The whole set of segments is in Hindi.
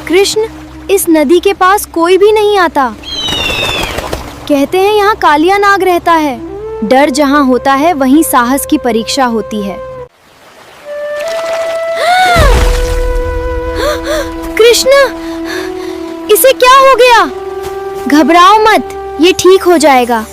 कृष्ण, इस नदी के पास कोई भी नहीं आता। कहते हैं यहाँ कालिया नाग रहता है। डर जहाँ होता है वहीं साहस की परीक्षा होती है। कृष्ण, इसे क्या हो गया? घबराओ मत, ये ठीक हो जाएगा।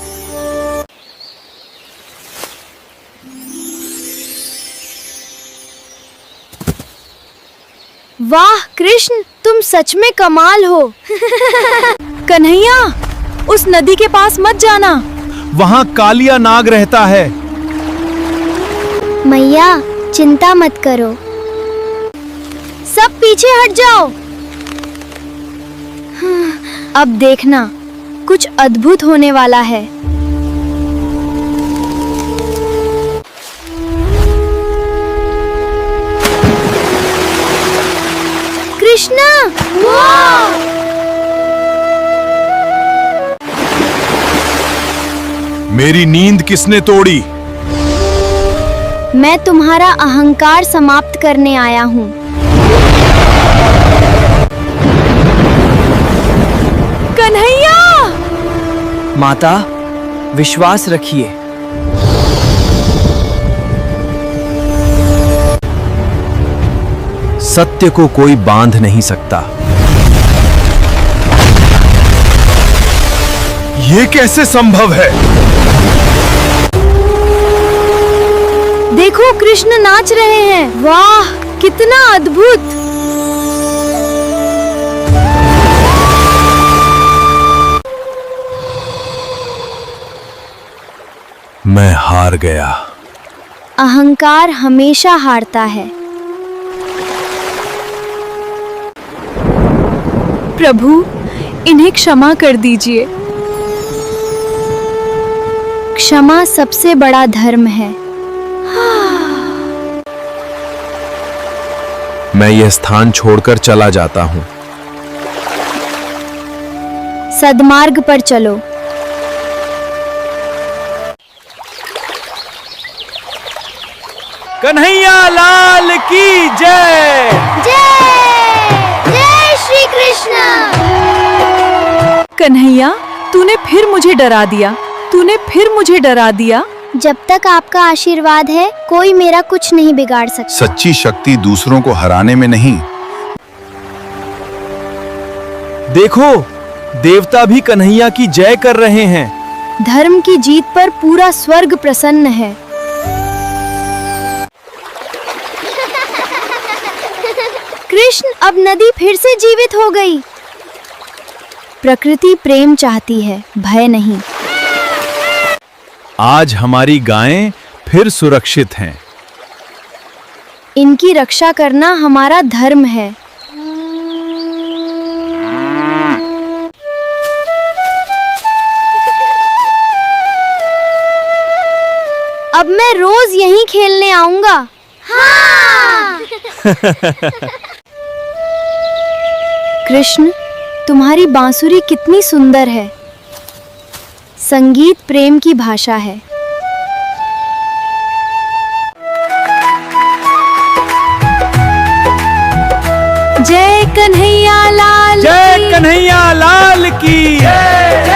वाह कृष्ण, तुम सच में कमाल हो। कन्हैया, उस नदी के पास मत जाना। वहाँ कालिया नाग रहता है। मैया, चिंता मत करो। सब पीछे हट जाओ। अब देखना, कुछ अद्भुत होने वाला है। कृष्णा, मेरी नींद किसने तोड़ी? मैं तुम्हारा अहंकार समाप्त करने आया हूँ। कन्हैया! माता, विश्वास रखिए। सत्य को कोई बांध नहीं सकता। ये कैसे संभव है? देखो, कृष्ण नाच रहे हैं। वाह, कितना अद्भुत! मैं हार गया। अहंकार हमेशा हारता है। प्रभु, इन्हें क्षमा कर दीजिए। क्षमा सबसे बड़ा धर्म है। मैं यह स्थान छोड़कर चला जाता हूँ। सद्मार्ग पर चलो। कन्हैया लाल की जय। जय जय श्री कृष्ण। कन्हैया, तूने फिर मुझे डरा दिया। तूने फिर मुझे डरा दिया। जब तक आपका आशीर्वाद है, कोई मेरा कुछ नहीं बिगाड़ सकता। सच्ची शक्ति दूसरों को हराने में नहीं। देखो, देवता भी कन्हैया की जय कर रहे हैं। धर्म की जीत पर पूरा स्वर्ग प्रसन्न है। कृष्ण, अब नदी फिर से जीवित हो गई। प्रकृति प्रेम चाहती है, भय नहीं। आज हमारी गायें फिर सुरक्षित हैं। इनकी रक्षा करना हमारा धर्म है। अब मैं रोज यहीं खेलने आऊंगा। हाँ! कृष्ण, तुम्हारी बांसुरी कितनी सुंदर है। संगीत प्रेम की भाषा है। जय कन्हैया लाल। जय कन्हैया लाल की जय।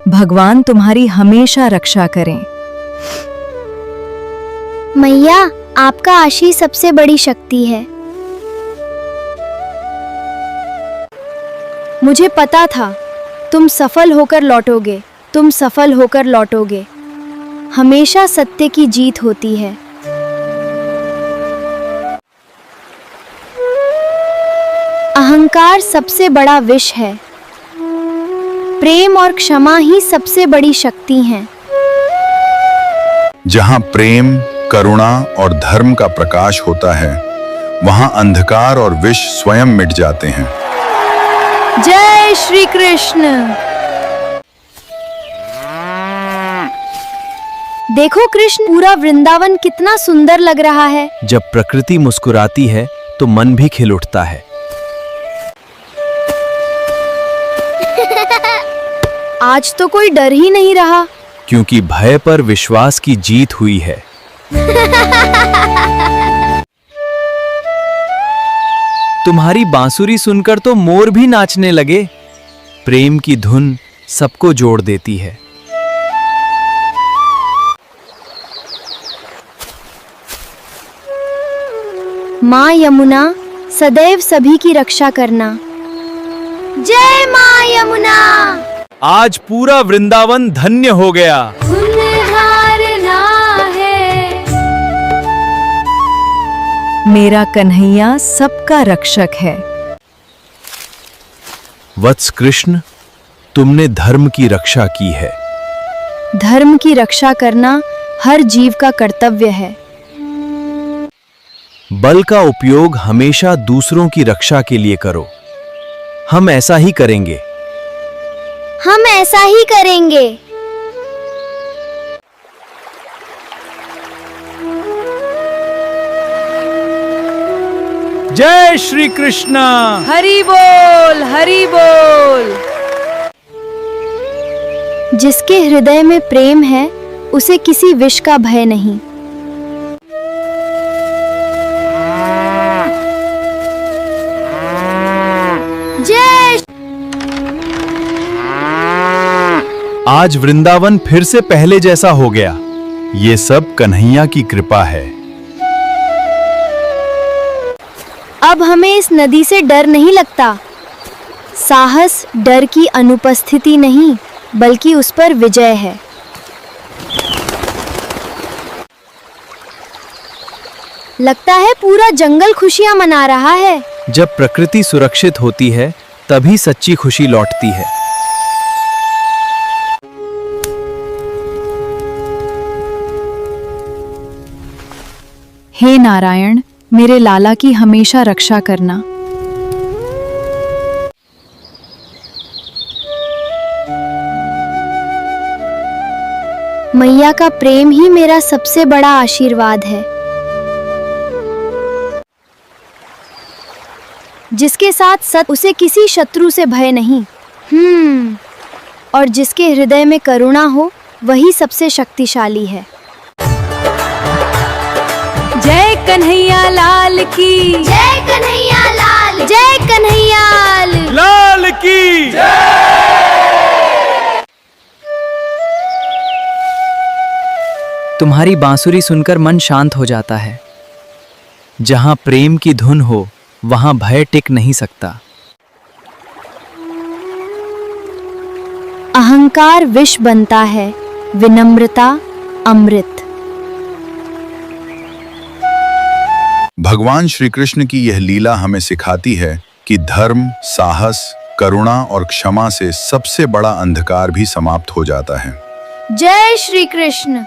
भगवान तुम्हारी हमेशा रक्षा करें। मैया, आपका आशीष सबसे बड़ी शक्ति है। मुझे पता था तुम सफल होकर लौटोगे। तुम सफल होकर लौटोगे। हमेशा सत्य की जीत होती है। अहंकार सबसे बड़ा विष है। प्रेम और क्षमा ही सबसे बड़ी शक्ति हैं। जहाँ प्रेम, करुणा और धर्म का प्रकाश होता है, वहाँ अंधकार और विष स्वयं मिट जाते हैं। जय श्री कृष्ण। देखो कृष्ण, पूरा वृंदावन कितना सुंदर लग रहा है। जब प्रकृति मुस्कुराती है तो मन भी खिल उठता है। आज तो कोई डर ही नहीं रहा। क्योंकि भय पर विश्वास की जीत हुई है। तुम्हारी बांसुरी सुनकर तो मोर भी नाचने लगे। प्रेम की धुन सबको जोड़ देती है। माँ यमुना सदैव सभी की रक्षा करना। जय माँ यमुना। आज पूरा वृंदावन धन्य हो गया। मेरा कन्हैया सबका रक्षक है। वत्स कृष्ण, तुमने धर्म की रक्षा की है। धर्म की रक्षा करना हर जीव का कर्तव्य है। बल का उपयोग हमेशा दूसरों की रक्षा के लिए करो। हम ऐसा ही करेंगे। हम ऐसा ही करेंगे। जय श्री कृष्ण। हरि बोल, हरि बोल। जिसके हृदय में प्रेम है उसे किसी विष का भय नहीं। जय। आज वृंदावन फिर से पहले जैसा हो गया। ये सब कन्हैया की कृपा है। अब हमें इस नदी से डर नहीं लगता। साहस डर की अनुपस्थिति नहीं बल्कि उस पर विजय है। लगता है पूरा जंगल खुशियां मना रहा है। जब प्रकृति सुरक्षित होती है तभी सच्ची खुशी लौटती है। हे नारायण, मेरे लाला की हमेशा रक्षा करना। मैया का प्रेम ही मेरा सबसे बड़ा आशीर्वाद है। जिसके साथ सत उसे किसी शत्रु से भय नहीं। और जिसके हृदय में करुणा हो वही सबसे शक्तिशाली है। जय कन्हैया लाल की। जय कन्हैया लाल। जय कन्हैया लाल की। तुम्हारी बांसुरी सुनकर मन शांत हो जाता है। जहां प्रेम की धुन हो वहां भय टिक नहीं सकता। अहंकार विष बनता है, विनम्रता अमृत। भगवान श्री कृष्ण की यह लीला हमें सिखाती है कि धर्म, साहस, करुणा और क्षमा से सबसे बड़ा अंधकार भी समाप्त हो जाता है। जय श्री कृष्ण।